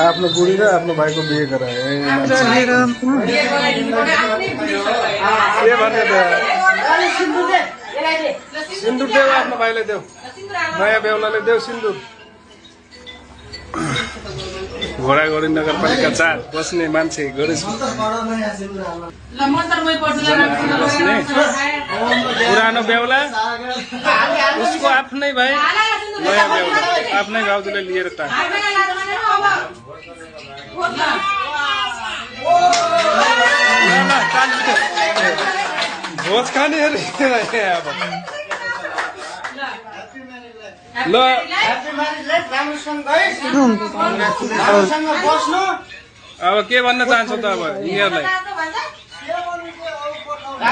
आफ्नो बुढी र आफ्नो भाइको बिहे गराए के भन्ने त सिन्दुर देऊ आफ्नो भाइलाई देऊ नयाँ बेहुलाले देऊ सिन्दुर घोडाघोडी नगरपालिका 4 बस्ने मान्छे गणेश बस्ने पुरानो बेहुला उसको आफ्नै भाइ नयाँ बेहुला आफ्नै भाउजूले लिएर टाक भोज खाने अरे ल अब के भन्न चाहन्छौ त अब यिनीहरूलाई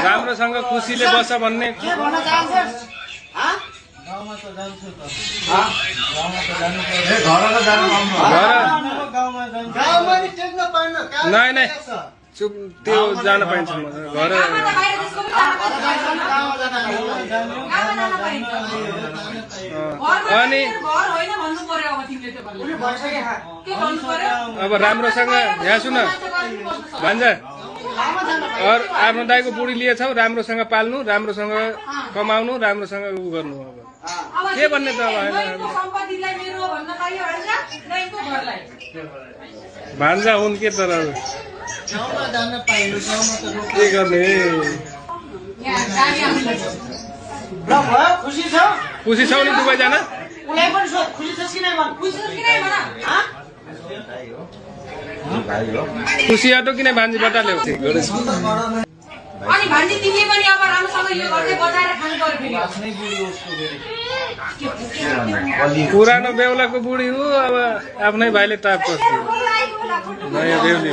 राम्रोसँग खुसीले बस भन्ने नै चुप त्यो जान पाइन्छ घर अनि अब राम्रोसँग यहाँ सुन भान्जा आफ्नो दाइको बुढी लिएछौ राम्रोसँग पाल्नु राम्रोसँग कमाउनु राम्रोसँग उ गर्नु अब के भन्ने त भान्जा हुन् के तर के गर्ने खुसी छौ नि दुवैजना खुसी आटो किन भान्जी बटाल्यौ अनि भान्जी तिमीले पनि अब राम्रोसँग यो गर्दै बचाएर खानु पर्यो फेरि पुरानो बेहुलाको बुढी हो अब आफ्नै भाइले टाप पर्छ नयाँ बेहुली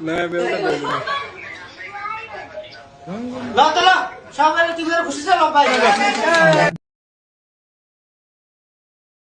नयाँ बेहुला ल त ल सबैले तिमीहरू खुसी छ ल बाइ